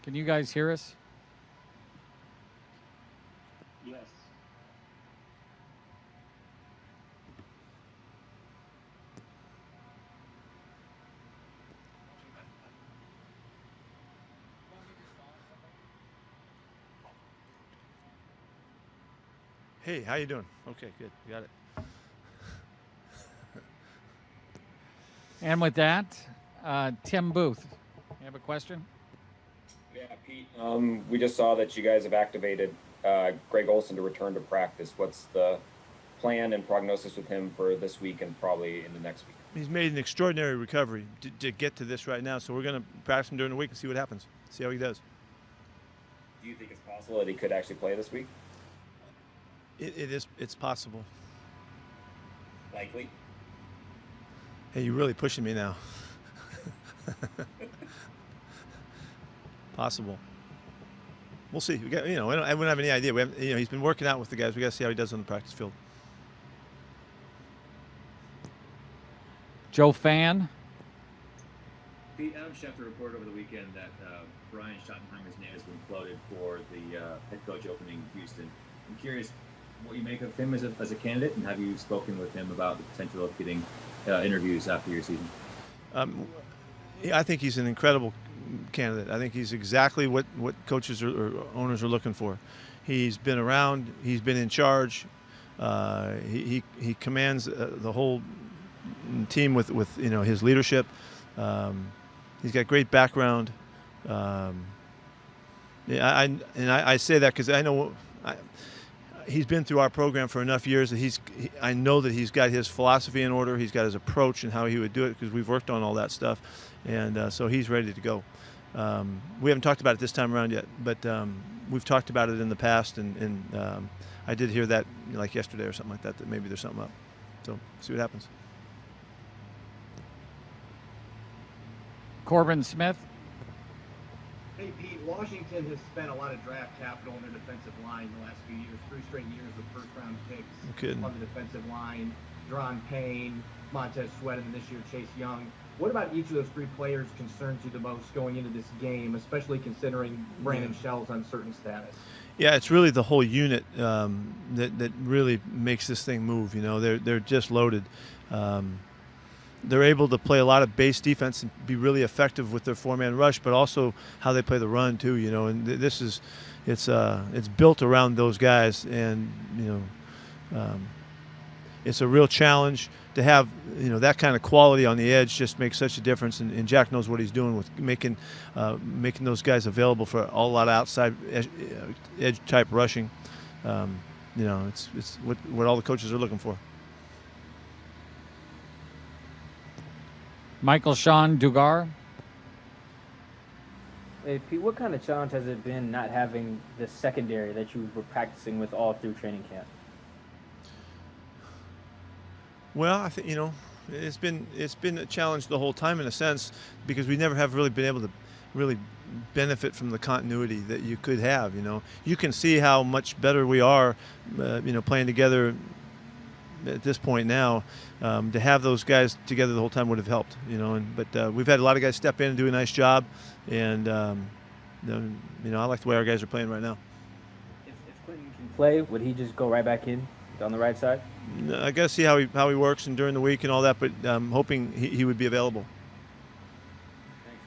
Can you guys hear us? Yes. Hey, how you doing? Okay, good. Got it. And with that, Tim Booth, you have a question? Yeah, Pete. We just saw that you guys have activated Greg Olson to return to practice. What's the plan and prognosis with him for this week and probably in the next week? He's made an extraordinary recovery to get to this right now, so we're going to practice him during the week and see what happens. See how he does. Do you think it's possible that he could actually play this week? It's possible. Likely. Hey, you're really pushing me now. Possible. We'll see. We got, I wouldn't have any idea. We haven't, he's been working out with the guys. We got to see how he does on the practice field. Joe Fan. Pete, Adam Schefter reported over the weekend that Brian Schottenheimer's name has been floated for the head coach opening in Houston. I'm curious what you make of him as a candidate, and have you spoken with him about the potential of getting interviews after your season? I think he's an incredible candidate. I think he's exactly what coaches or owners are looking for. He's been around. He's been in charge. He commands the whole team with his leadership. He's got great background. I say that because I know he's been through our program for enough years that I know that he's got his philosophy in order. He's got his approach and how he would do it because we've worked on all that stuff, and so he's ready to go. We haven't talked about it this time around yet, but we've talked about it in the past, and I did hear that like yesterday or something like that maybe there's something up. So see what happens. Corbin Smith. Hey, Pete, Washington has spent a lot of draft capital on their defensive line the last few years, 3 straight years with first-round picks on the defensive line. Deron Payne, Montez Sweat, and this year Chase Young. What about each of those 3 players concerns you the most going into this game, especially considering Brandon Shell's uncertain status? Yeah, it's really the whole unit that really makes this thing move. They're just loaded. They're able to play a lot of base defense and be really effective with their 4-man rush, but also how they play the run too. And it's built around those guys, and it's a real challenge to have that kind of quality on the edge. Just makes such a difference, and Jack knows what he's doing with making those guys available for a lot of outside edge type rushing. It's what all the coaches are looking for. Michael Sean Dugar. Hey, Pete, what kind of challenge has it been not having the secondary that you were practicing with all through training camp? Well, I think it's been a challenge the whole time in a sense because we never have really been able to really benefit from the continuity that you could have. You can see how much better we are, playing together at this point now. To have those guys together the whole time would have helped. But we've had a lot of guys step in and do a nice job, and I like the way our guys are playing right now. If Quentin can play, would he just go right back in on the right side? I got to see how he works and during the week and all that, but I'm hoping he would be available. Thanks.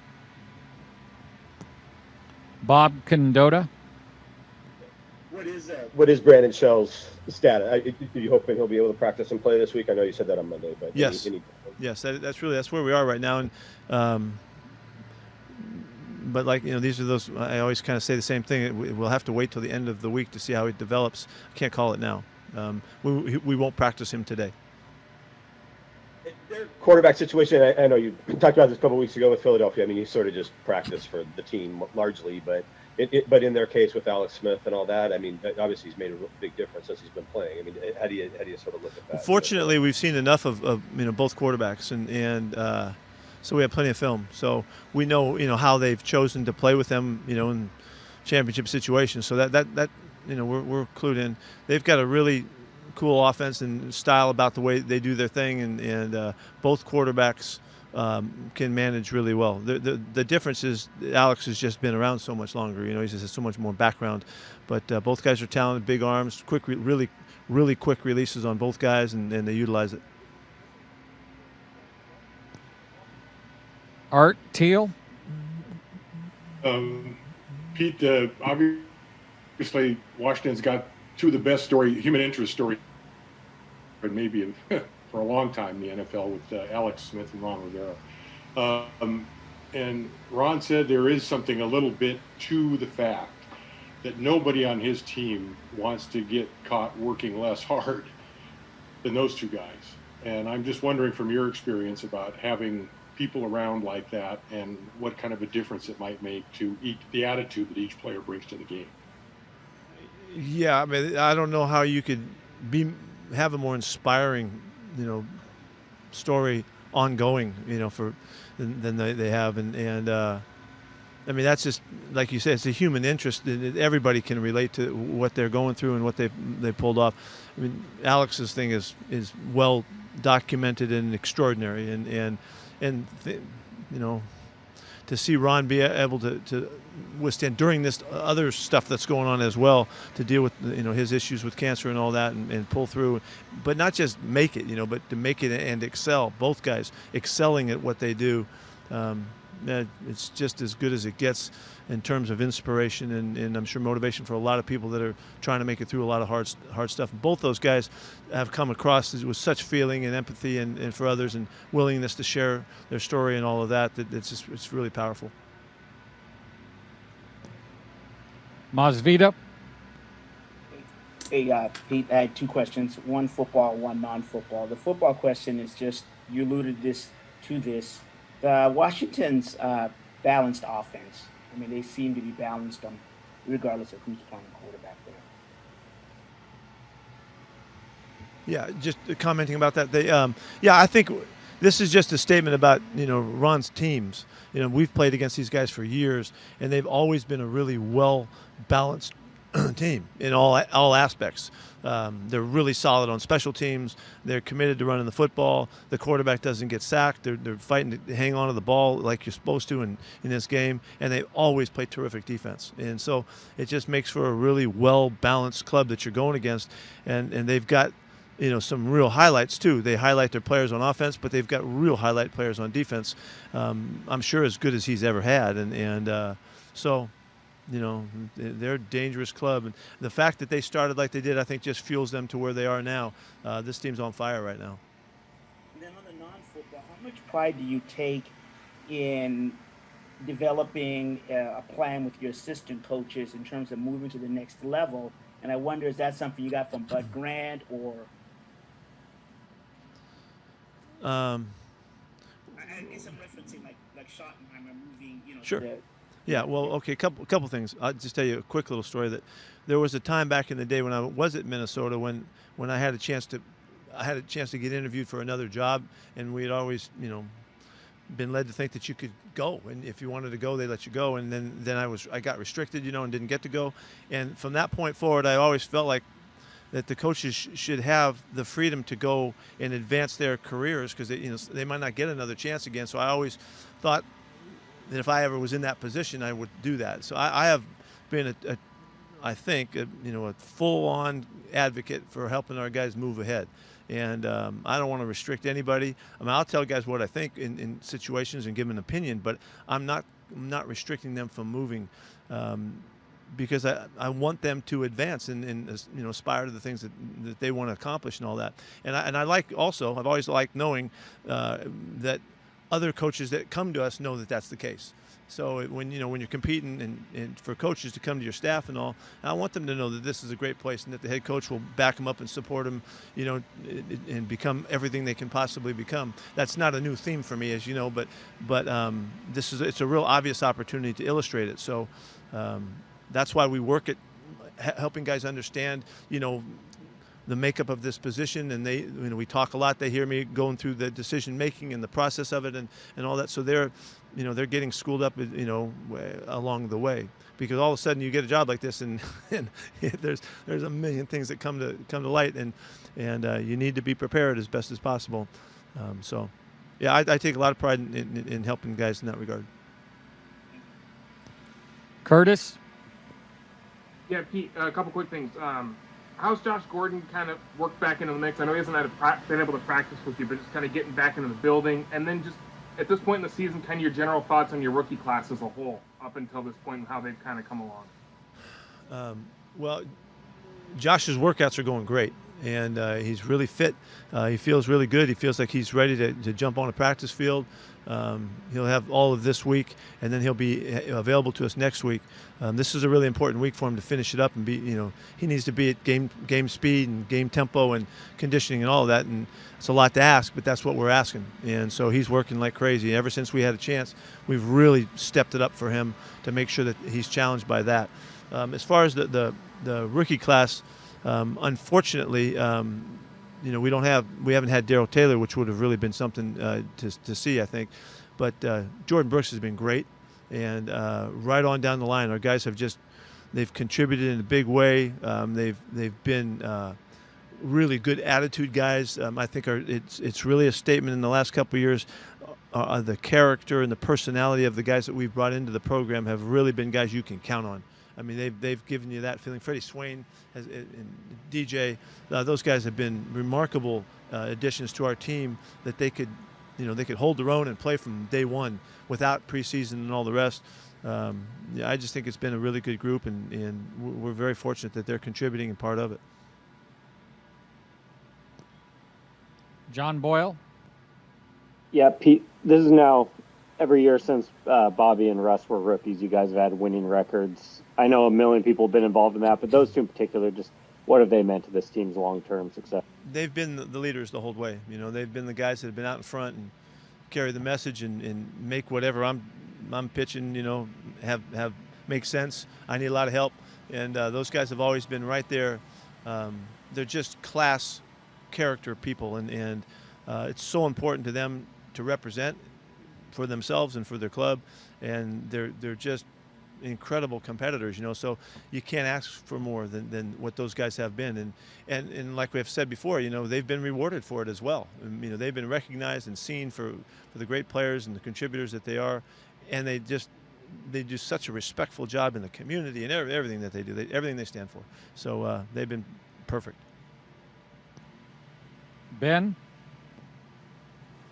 Bob Condotta. What is Brandon Shell's status? Are you hoping he'll be able to practice and play this week? I know you said that on Monday, but yes, that's where we are right now, and but these are those. I always kind of say the same thing. We'll have to wait till the end of the week to see how he develops. I can't call it now. We won't practice him today. Quarterback situation. I know you talked about this a couple weeks ago with Philadelphia. I mean, you sort of just practice for the team largely, but in their case with Alex Smith and all that, I mean, obviously he's made a big difference since he's been playing. I mean, how do you sort of look at that? Fortunately, we've seen enough of both quarterbacks, and so we have plenty of film. So we know how they've chosen to play with them, in championship situations. So that we're clued in. They've got a really cool offense and style about the way they do their thing, and both quarterbacks can manage really well. The difference is Alex has just been around so much longer. He just has so much more background. But both guys are talented, big arms, quick, really quick releases on both guys, and they utilize it. Art Teal. Pete, obviously Washington's got two of the best human interest stories, maybe for a long time in the NFL with Alex Smith and Ron Rivera. And Ron said there is something a little bit to the fact that nobody on his team wants to get caught working less hard than those two guys. And I'm just wondering from your experience about having people around like that and what kind of a difference it might make to the attitude that each player brings to the game. Yeah, I mean, I don't know how you could have a more inspiring, story ongoing, than they have, and I mean, that's just like you said, it's a human interest. Everybody can relate to what they're going through and what they pulled off. I mean, Alex's thing is well documented and extraordinary, and to see Ron be able to withstand during this other stuff that's going on as well, to deal with his issues with cancer and all that, and pull through, but not just make it, but to make it and excel. Both guys excelling at what they do. It's just as good as it gets in terms of inspiration and I'm sure motivation for a lot of people that are trying to make it through a lot of hard stuff. Both those guys have come across with such feeling and empathy and for others and willingness to share their story and all of that it's really powerful. Masvita. Hey, Pete, I had two questions, one football, one non-football. The football question is just, you alluded to this. Washington's balanced offense. I mean, they seem to be balanced regardless of who's playing quarterback there. Yeah, just commenting about that. I think this is just a statement about Ron's teams. We've played against these guys for years, and they've always been a really well balanced team in all aspects. They're really solid on special teams. They're committed to running the football. The quarterback doesn't get sacked. They're fighting to hang on to the ball like you're supposed to in this game, and they always play terrific defense. And so it just makes for a really well-balanced club that you're going against, and they've got some real highlights too. They highlight their players on offense, but they've got real highlight players on defense. I'm sure as good as he's ever had, and so. They're a dangerous club, and the fact that they started like they did, I think, just fuels them to where they are now. This team's on fire right now. And then on the non-football, how much pride do you take in developing a plan with your assistant coaches in terms of moving to the next level? And I wonder, is that something you got from Bud Grant or? I guess I'm referencing like Schottenheimer moving, Sure. Yeah, well, okay, couple things. I'll just tell you a quick little story that there was a time back in the day when I was at Minnesota when I had a chance to get interviewed for another job, and we had always, been led to think that you could go, and if you wanted to go, they let you go, and then I got restricted, and didn't get to go, and from that point forward, I always felt like that the coaches should have the freedom to go and advance their careers because they might not get another chance again. So I always thought that if I ever was in that position, I would do that. So I have been I think a full-on advocate for helping our guys move ahead. And I don't want to restrict anybody. I mean, I'll tell guys what I think in situations and give an opinion, but I'm not restricting them from moving because I want them to advance and aspire to the things that they want to accomplish and all that. And I like also, I've always liked knowing that other coaches that come to us know that that's the case. So when you're competing and for coaches to come to your staff and all, I want them to know that this is a great place and that the head coach will back them up and support them, and become everything they can possibly become. That's not a new theme for me, as you know, but it's a real obvious opportunity to illustrate it. So that's why we work at helping guys understand, the makeup of this position, and we talk a lot. They hear me going through the decision making and the process of it and all that. So they're getting schooled up, along the way, because all of a sudden you get a job like this and there's a million things that come to light, and you need to be prepared as best as possible. So yeah, I take a lot of pride in helping guys in that regard. Curtis? Yeah, Pete, a couple quick things. How's Josh Gordon kind of worked back into the mix? I know he hasn't been able to practice with you, but just kind of getting back into the building. And then just at this point in the season, kind of your general thoughts on your rookie class as a whole up until this point and how they've kind of come along. Well, Josh's workouts are going great, and he's really fit. He feels really good. He feels like he's ready to jump on a practice field. He'll have all of this week, and then he'll be available to us next week. This is a really important week for him to finish it up and be, he needs to be at game speed and game tempo and conditioning and all of that. And it's a lot to ask, but that's what we're asking. And so he's working like crazy. Ever since we had a chance, we've really stepped it up for him to make sure that he's challenged by that. As far as the rookie class, unfortunately, we haven't had Darrell Taylor, which would have really been something to see, I think. But Jordan Brooks has been great, and right on down the line, our guys they've contributed in a big way. They've been really good attitude guys. I think it's really a statement in the last couple of years. The character and the personality of the guys that we've brought into the program have really been guys you can count on. I mean, they've given you that feeling. Freddie Swain and DJ, those guys have been remarkable additions to our team that they could hold their own and play from day one without preseason and all the rest. I just think it's been a really good group, and we're very fortunate that they're contributing and part of it. John Boyle? Yeah, Pete, this is now every year since Bobby and Russ were rookies, you guys have had winning records. I know a million people have been involved in that, but those two in particular, just what have they meant to this team's long-term success? They've been the leaders the whole way. They've been the guys that have been out in front and carry the message and make whatever I'm pitching, have make sense. I need a lot of help, and those guys have always been right there. They're just class character people, and it's so important to them to represent for themselves and for their club, and they're just incredible competitors, so you can't ask for more than what those guys have been, and like we have said before, they've been rewarded for it as well. They've been recognized and seen for the great players and the contributors that they are, and they do such a respectful job in the community and everything that they do, everything they stand for. So they've been perfect. Ben?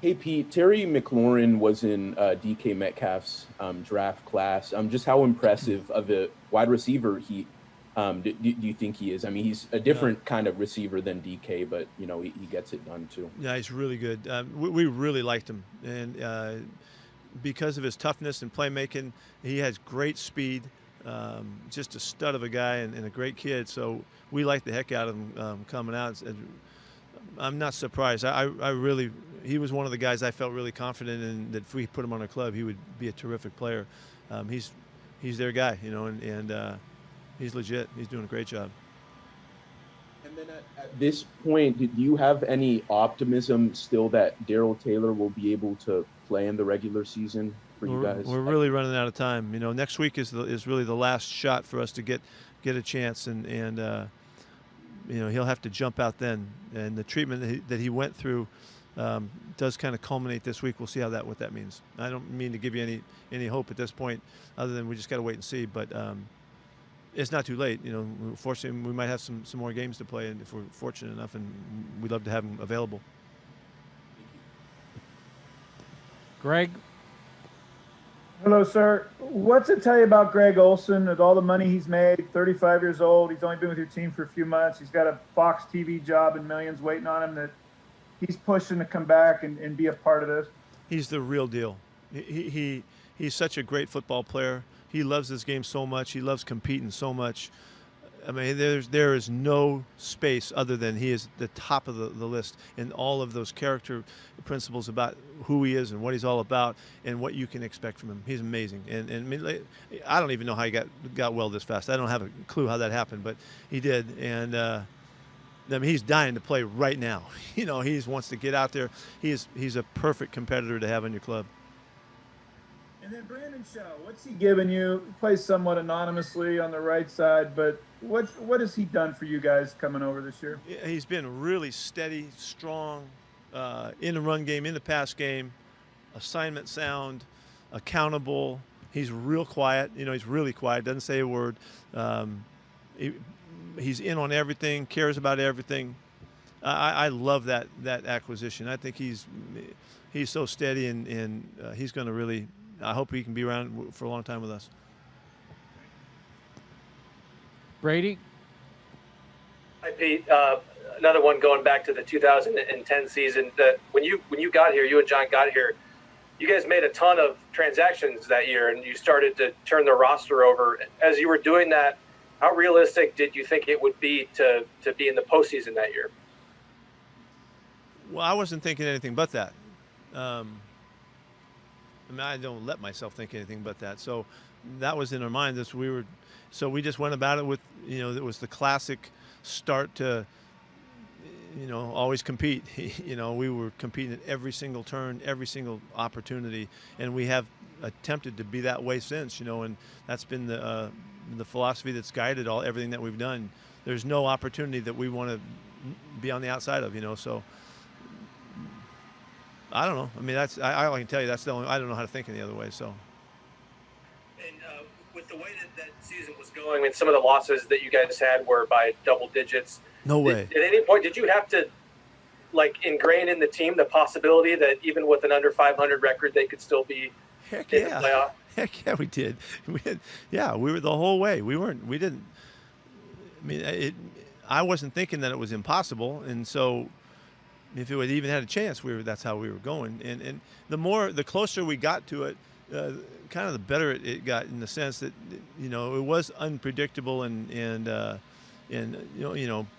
Hey, Pete, Terry McLaurin was in DK Metcalf's draft class. Just how impressive of a wide receiver do you think he is? I mean, he's a different kind of receiver than DK, but, he gets it done too. Yeah, he's really good. We really liked him. And because of his toughness and playmaking, he has great speed, just a stud of a guy and a great kid. So we like the heck out of him coming out. I'm not surprised. He was one of the guys I felt really confident in that if we put him on our club, he would be a terrific player. He's their guy, and he's legit. He's doing a great job. And then at this point, did you have any optimism still that Darrell Taylor will be able to play in the regular season for you guys? We're really running out of time. Next week is really the last shot for us to get a chance, and he'll have to jump out then. And the treatment that he went through does kind of culminate this week. We'll see what that means. I don't mean to give you any hope at this point, other than we just got to wait and see. But it's not too late. Fortunately, we might have some more games to play, and if we're fortunate enough, and we'd love to have him available. Greg? Hello, sir. What's it tell you about Greg Olsen with all the money he's made, 35 years old? He's only been with your team for a few months. He's got a Fox TV job and millions waiting on him, that he's pushing to come back and be a part of this? He's the real deal. He's such a great football player. He loves this game so much. He loves competing so much. I mean, there is no space other than he is the top of the list in all of those character principles about who he is and what he's all about and what you can expect from him. He's amazing. And I don't even know how he got well this fast. I don't have a clue how that happened, but he did. And I mean, he's dying to play right now. He wants to get out there. He's a perfect competitor to have on your club. And then Brandon Shaw, what's he giving you? He plays somewhat anonymously on the right side, but what has he done for you guys coming over this year? He's been really steady, strong, in the run game, in the pass game, assignment sound, accountable. He's real quiet. He's really quiet. Doesn't say a word. He's in on everything. Cares about everything. I love that acquisition. I think he's so steady, and he's going to really. I hope he can be around for a long time with us. Brady. Hi, Pete. Another one going back to the 2010 season. When you got here, you and John got here, you guys made a ton of transactions that year, and you started to turn the roster over. As you were doing that, how realistic did you think it would be to be in the postseason that year? Well, I wasn't thinking anything but that. I don't let myself think anything but that. So that was in our mind. So we just went about it with, it was the classic start to, always compete. We were competing at every single turn, every single opportunity, and we have attempted to be that way since, and that's been the philosophy that's guided everything that we've done. There's no opportunity that we want to be on the outside of, so I don't know. That's I can tell you that's the only. I don't know how to think any other way. So. And with the way that season was going, some of the losses that you guys had were by double digits. No way. At any point, did you have to ingrain in the team the possibility that even with an under 500 record, they could still be in the playoff? Heck yeah, we did. We were the whole way. We didn't. I wasn't thinking that it was impossible, and so. If it would even had a chance, that's how we were going. And the closer we got to it, kind of the better it got in the sense that, it was unpredictable and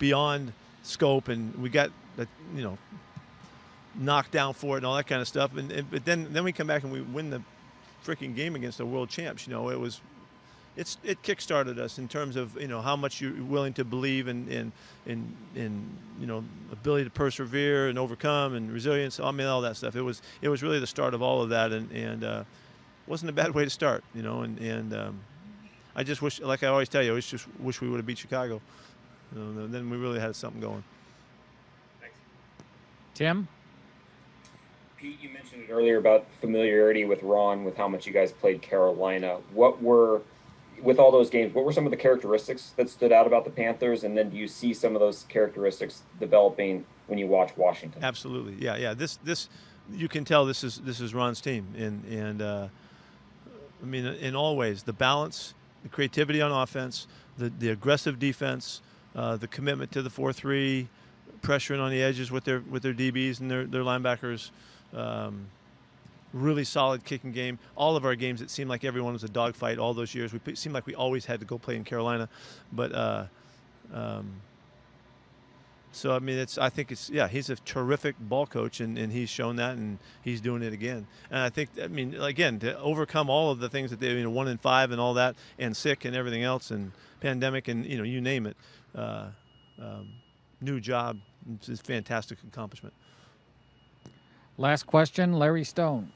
beyond scope, and we got, knocked down for it and all that kind of stuff. But then we come back and we win the freaking game against the world champs. It kickstarted us in terms of how much you're willing to believe in ability to persevere and overcome and resilience. All that stuff. It was really the start of all of that, and wasn't a bad way to start. I just wish, like I always tell you, I just wish we would have beat Chicago. Then we really had something going. Thanks. Tim. Pete, you mentioned it earlier about familiarity with Ron, with how much you guys played Carolina. With all those games, what were some of the characteristics that stood out about the Panthers? And then do you see some of those characteristics developing when you watch Washington? Absolutely. Yeah. This you can tell this is Ron's team. And in all ways, the balance, the creativity on offense, the aggressive defense, the commitment to the 4-3, pressuring on the edges with their DBs and their linebackers. Really solid kicking game. All of our games, it seemed like everyone was a dogfight all those years. It seemed like we always had to go play in Carolina, but so I think he's a terrific ball coach, and he's shown that, and he's doing it again. And I think again, to overcome all of the things that they 1-5 and all that, and sick and everything else, and pandemic, and you name it, new job. It's a fantastic accomplishment. Last question, Larry Stone.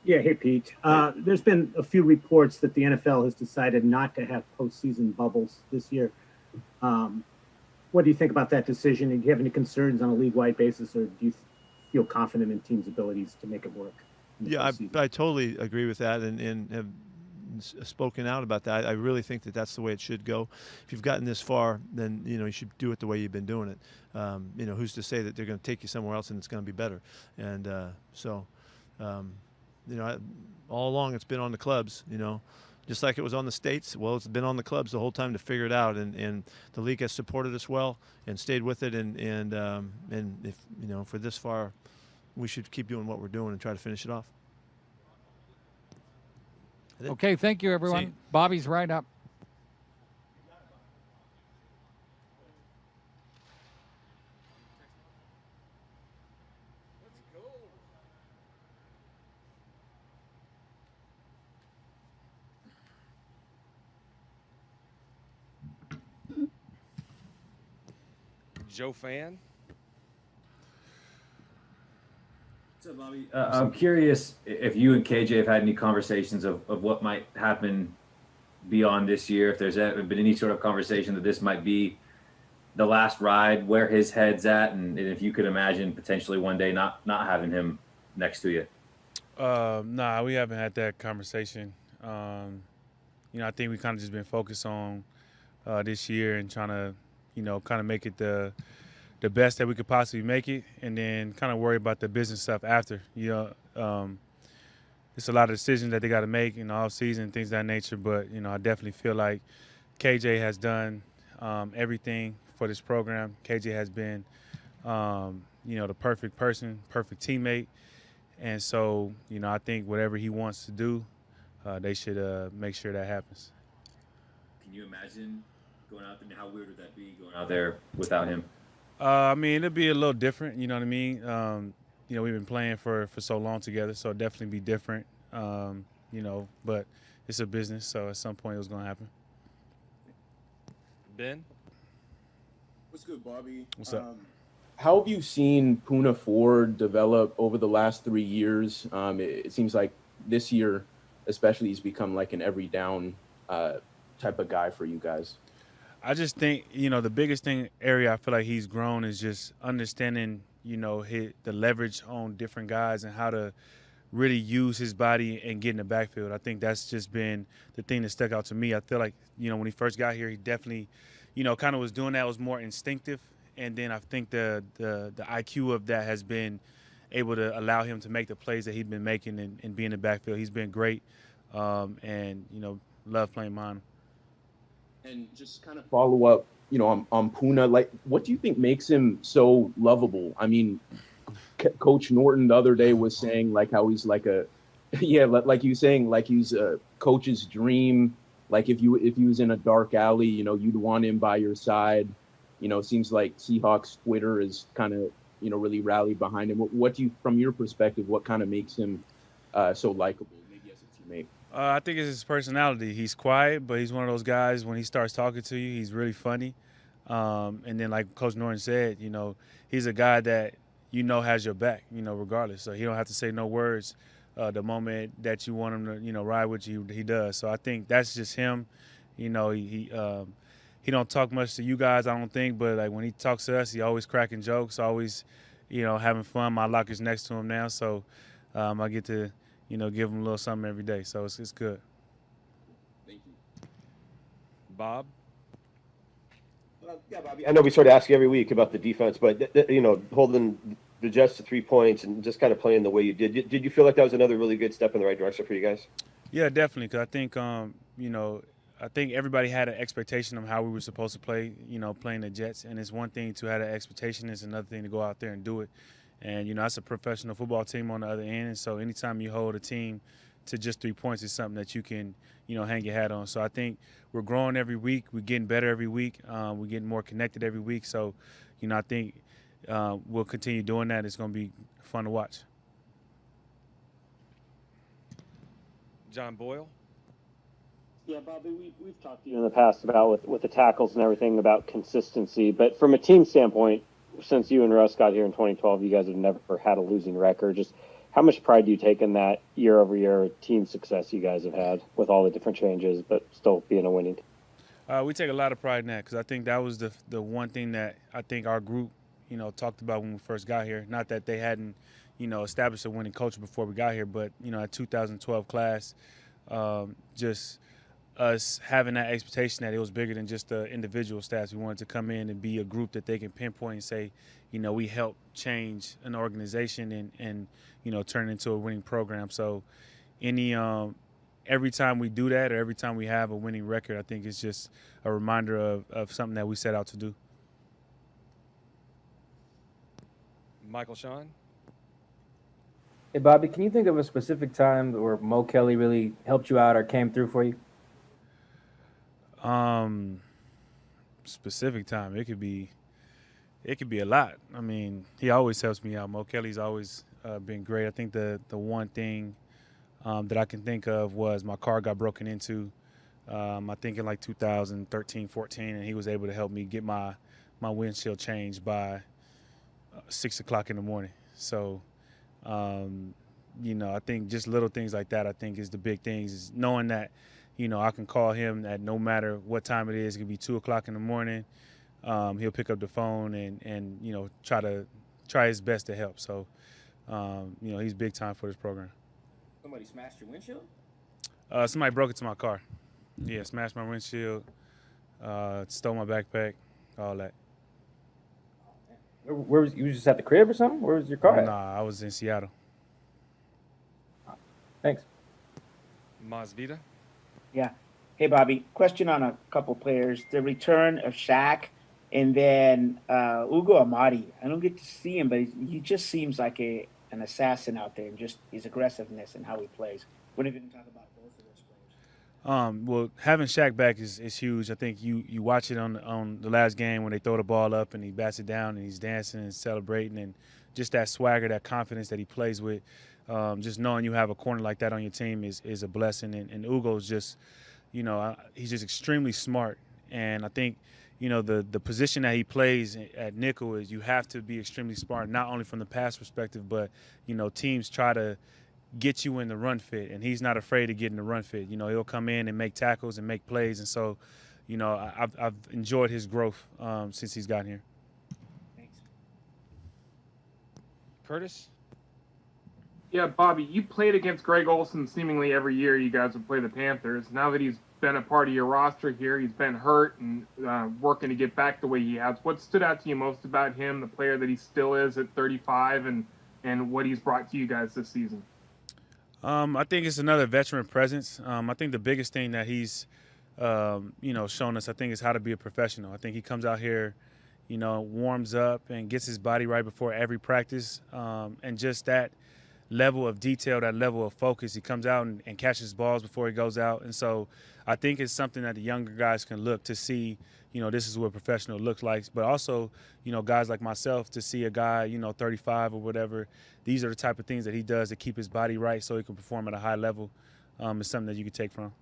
Yeah, hey, Pete. There's been a few reports that the NFL has decided not to have postseason bubbles this year. What do you think about that decision? Do you have any concerns on a league-wide basis, or do you feel confident in teams' abilities to make it work? Yeah, I totally agree with that, and have spoken out about that. I really think that that's the way it should go. If you've gotten this far, then you should do it the way you've been doing it. Who's to say that they're going to take you somewhere else and it's going to be better? And all along it's been on the clubs. Just like it was on the states. Well, it's been on the clubs the whole time to figure it out, and the league has supported us well and stayed with it. And if for this far, we should keep doing what we're doing and try to finish it off. Okay, thank you, everyone. Bobby's right up. Joe Fan. So, Bobby, I'm curious if you and KJ have had any conversations of what might happen beyond this year, if there's been any sort of conversation that this might be the last ride, where his head's at, and if you could imagine potentially one day not having him next to you? Nah, we haven't had that conversation. I think we kind of just been focused on this year and trying to, kind of make it the best that we could possibly make it, and then kind of worry about the business stuff after. It's a lot of decisions that they got to make in the off season, things of that nature. But I definitely feel like KJ has done everything for this program. KJ has been, the perfect person, perfect teammate, and so I think whatever he wants to do, they should make sure that happens. Can you imagine going out there? How weird would that be going out there without him? It'd be a little different. You know what I mean? We've been playing for so long together, so it'd definitely be different. But it's a business, so at some point it was going to happen. Ben? What's good, Bobby? What's up? How have you seen Poona Ford develop over the last 3 years? It seems like this year, especially, he's become like an every down type of guy for you guys. I just think, the biggest area I feel like he's grown is just understanding, the leverage on different guys and how to really use his body and get in the backfield. I think that's just been the thing that stuck out to me. I feel like, when he first got here, he definitely, kind of was doing that. It was more instinctive. And then I think the IQ of that has been able to allow him to make the plays that he's been making and be in the backfield. He's been great, and, love playing behind him. And just kind of follow up, on Poona, like, what do you think makes him so lovable? I mean, Coach Norton the other day was saying like how he's like like you saying, like he's a coach's dream. Like if he was in a dark alley, you'd want him by your side. It seems like Seahawks Twitter is kind of, really rallied behind him. What do you, from your perspective, what kind of makes him so likable, maybe as a teammate? I think it's his personality. He's quiet, but he's one of those guys, when he starts talking to you, he's really funny. And then like Coach Norton said, he's a guy that, has your back, regardless. So he don't have to say no words the moment that you want him to, ride with you, he does. So I think that's just him. He don't talk much to you guys, I don't think, but like when he talks to us, he always cracking jokes, always, having fun. My locker's next to him now, so I get to, give him a little something every day. So it's good. Thank you. Bob? Yeah, Bobby. I know we sort of ask you every week about the defense, but holding the Jets to 3 points and just kind of playing the way you did. Did you feel like that was another really good step in the right direction for you guys? Yeah, definitely. Because I think, I think everybody had an expectation of how we were supposed to play, playing the Jets. And it's one thing to have an expectation. It's another thing to go out there and do it. And, that's a professional football team on the other end. And so anytime you hold a team to just 3 points is something that you can, hang your hat on. So I think we're growing every week. We're getting better every week. We're getting more connected every week. So, I think we'll continue doing that. It's going to be fun to watch. John Boyle? Yeah, Bobby, we've talked to you in the past about with the tackles and everything about consistency. But from a team standpoint, since you and Russ got here in 2012, you guys have never had a losing record. Just how much pride do you take in that year-over-year team success you guys have had with all the different changes, but still being a winning team? We take a lot of pride in that because I think that was the one thing that I think our group, talked about when we first got here. Not that they hadn't, established a winning culture before we got here, but, a 2012 class, just us having that expectation that it was bigger than just the individual stats. We wanted to come in and be a group that they can pinpoint and say, we helped change an organization and turn it into a winning program. So every time we do that or every time we have a winning record, I think it's just a reminder of something that we set out to do. Michael Sean? Hey, Bobby, can you think of a specific time where Mo Kelly really helped you out or came through for you? Specific time, it could be a lot. I mean, he always helps me out. Mo Kelly's always been great. I think the one thing that I can think of was my car got broken into, I think in like 2013, 14, and he was able to help me get my windshield changed by 6 o'clock in the morning. So, I think just little things like that, I think is the big things, is knowing that, I can call him at no matter what time it is. It could be 2 o'clock in the morning. he'll pick up the phone and try his best to help. So, he's big time for this program. Somebody smashed your windshield? Somebody broke into my car. Yeah, smashed my windshield, stole my backpack, all that. Where was you just at the crib or something? Where was your car at? Nah, I was in Seattle. Thanks. Masvita. Yeah. Hey, Bobby, question on a couple players. The return of Shaq and then Ugo Amadi. I don't get to see him, but he just seems like an assassin out there, and just his aggressiveness and how he plays. What are you going to talk about both of those players? Well, having Shaq back is huge. I think you watch it on the last game when they throw the ball up and he bats it down and he's dancing and celebrating, and just that swagger, that confidence that he plays with. Just knowing you have a corner like that on your team is a blessing. And Ugo's just, he's just extremely smart. And I think, the position that he plays at nickel is you have to be extremely smart, not only from the pass perspective, but, teams try to get you in the run fit, and he's not afraid to get in the run fit. He'll come in and make tackles and make plays. And so, I've enjoyed his growth since he's gotten here. Thanks. Curtis. Yeah, Bobby, you played against Greg Olsen seemingly every year you guys would play the Panthers. Now that he's been a part of your roster here, he's been hurt and working to get back the way he has. What stood out to you most about him, the player that he still is at 35, and what he's brought to you guys this season? I think it's another veteran presence. I think the biggest thing that he's, shown us, I think, is how to be a professional. I think he comes out here, warms up and gets his body right before every practice, and just that level of detail, that level of focus. He comes out and catches balls before he goes out. And so I think it's something that the younger guys can look to see, this is what a professional looks like. But also, guys like myself, to see a guy, 35 or whatever, these are the type of things that he does to keep his body right so he can perform at a high level, is something that you can take from.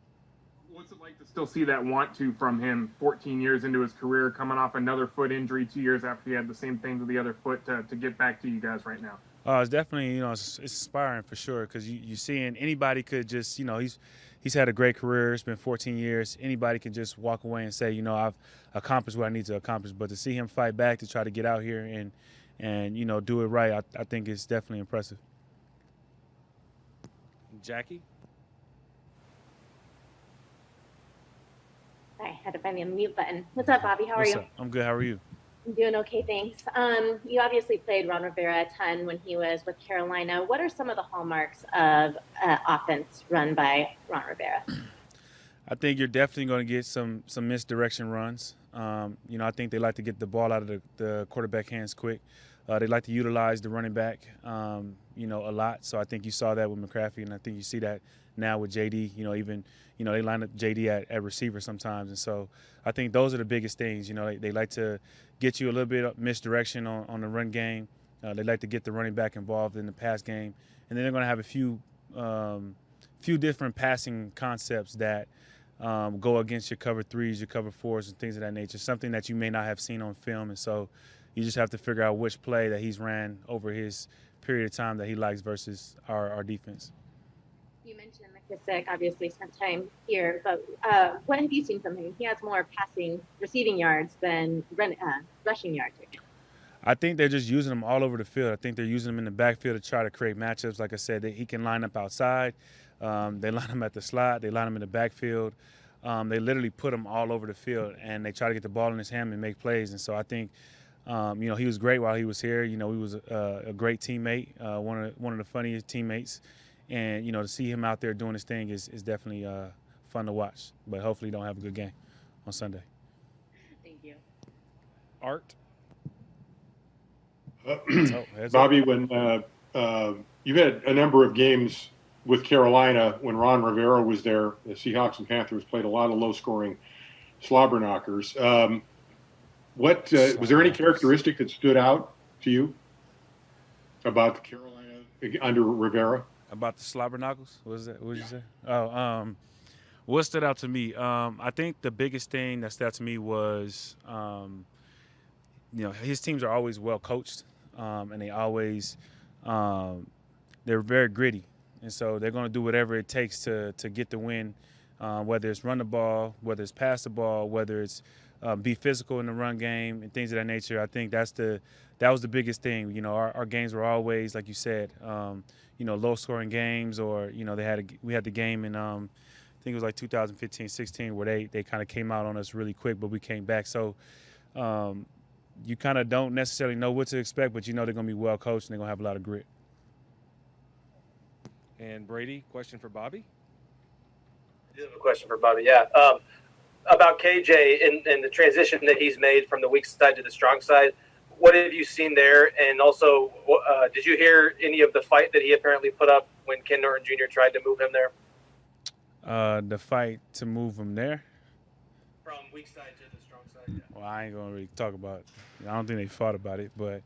What's it like to still see that want to from him 14 years into his career, coming off another foot injury 2 years after he had the same thing with the other foot to get back to you guys right now? It's definitely, it's inspiring for sure, because you seeing anybody could just, he's had a great career. It's been 14 years. Anybody can just walk away and say, I've accomplished what I need to accomplish. But to see him fight back to try to get out here and do it right, I think it's definitely impressive. Jackie. I had to find the mute button. What's up, Bobby? How are you? What's up? I'm good. How are you? I'm doing okay, thanks. You obviously played Ron Rivera a ton when he was with Carolina. What are some of the hallmarks of offense run by Ron Rivera? I think you're definitely going to get some misdirection runs. I think they like to get the ball out of the quarterback hands quick. They like to utilize the running back, a lot. So I think you saw that with McCaffrey, and I think you see that now with JD. They line up JD at receiver sometimes. And so I think those are the biggest things. They like to get you a little bit of misdirection on the run game. They like to get the running back involved in the pass game. And then they're going to have a few different passing concepts that go against your cover threes, your cover fours, and things of that nature, something that you may not have seen on film. And so you just have to figure out which play that he's ran over his period of time that he likes versus our defense. You mentioned McKissick obviously spent time here, but what have you seen from him? He has more receiving yards than rushing yards right now. I think they're just using him all over the field. I think they're using him in the backfield to try to create matchups. Like I said, he can line up outside. They line him at the slot. They line him in the backfield. They literally put him all over the field, and they try to get the ball in his hand and make plays. And so I think, he was great while he was here. He was a great teammate, one of the funniest teammates. And, to see him out there doing his thing is definitely fun to watch. But hopefully he don't have a good game on Sunday. Thank you. Art. Bobby, when you've had a number of games with Carolina when Ron Rivera was there, the Seahawks and Panthers played a lot of low-scoring slobber knockers. Was there any characteristic that stood out to you about Carolina under Rivera? About the slobber knockers? What did you say? What stood out to me? I think the biggest thing that stood out to me was, his teams are always well coached, and they always they're very gritty, and so they're going to do whatever it takes to get the win, whether it's run the ball, whether it's pass the ball, whether it's be physical in the run game and things of that nature. I think that was the biggest thing. You know, our games were always, like you said, you know, low-scoring games, or you know, we had the game in I think it was like 2015-16 where they kind of came out on us really quick, but we came back. So you kind of don't necessarily know what to expect, but you know they're going to be well coached and they're going to have a lot of grit. And Brady, question for Bobby? I do have a question for Bobby. Yeah. About KJ and the transition that he's made from the weak side to the strong side. What have you seen there? And also, did you hear any of the fight that he apparently put up when Ken Norton Jr. tried to move him there? The fight to move him there? From weak side to the strong side, yeah. Well, I ain't going to really talk about it. I don't think they fought about it. But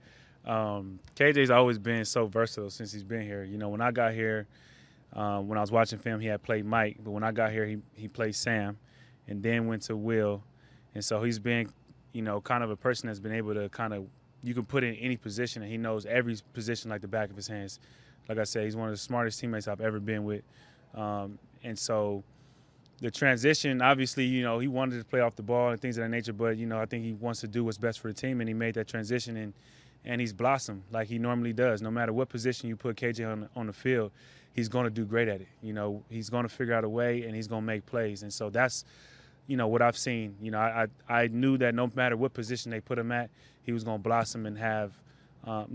KJ's always been so versatile since he's been here. You know, when I got here, when I was watching film, he had played Mike. But when I got here, he played Sam and then went to Will. And so he's been, you know, kind of a person that's been able to kind of, you can put in any position, and he knows every position like the back of his hands. Like I said, he's one of the smartest teammates I've ever been with. And so the transition, obviously, you know, he wanted to play off the ball and things of that nature, but, you know, I think he wants to do what's best for the team, and he made that transition, and he's blossomed like he normally does. No matter what position you put KJ on the field, he's going to do great at it. You know, he's going to figure out a way, and he's going to make plays. And so that's, you know, what I've seen. You know, I knew that no matter what position they put him at, he was going to blossom and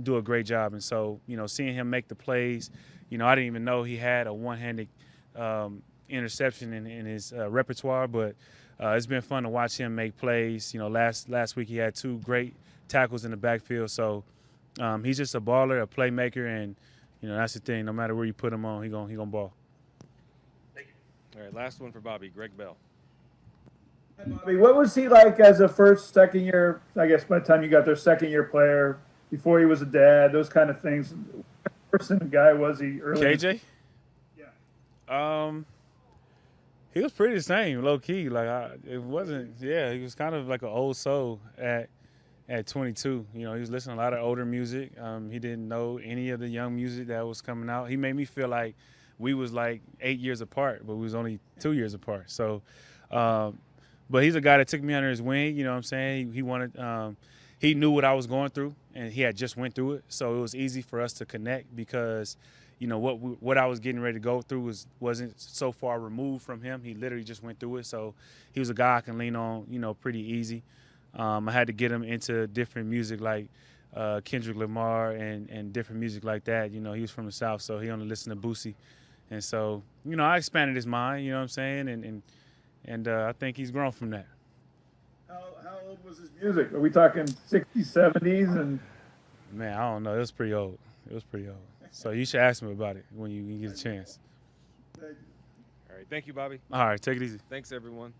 do a great job. And so, you know, seeing him make the plays, you know, I didn't even know he had a one-handed interception in his repertoire, but it's been fun to watch him make plays. You know, last week he had 2 great tackles in the backfield. So he's just a baller, a playmaker, and, you know, that's the thing. No matter where you put him on, he gonna ball. All right, last one for Bobby, Greg Bell. Bobby, what was he like as a second year, I guess by the time you got there, second year player, before he was a dad, those kind of things? What person of guy was he early? KJ? Yeah. He was pretty the same, low key. Like he was kind of like an old soul at 22. You know, he was listening to a lot of older music. He didn't know any of the young music that was coming out. He made me feel like we was like 8 years apart, but we was only 2 years apart. So, but he's a guy that took me under his wing. You know what I'm saying? He wanted, he knew what I was going through, and he had just went through it. So it was easy for us to connect because, you know, what I was getting ready to go through wasn't so far removed from him. He literally just went through it. So he was a guy I can lean on, you know, pretty easy. I had to get him into different music like Kendrick Lamar and different music like that. You know, he was from the South, so he only listened to Boosie. And so, you know, I expanded his mind, you know what I'm saying? And I think he's grown from that. How old was his music? Are we talking 60s, 70s? And man, I don't know. It was pretty old. So you should ask him about it when you get a chance. All right, thank you, Bobby. All right, take it easy. Thanks, everyone.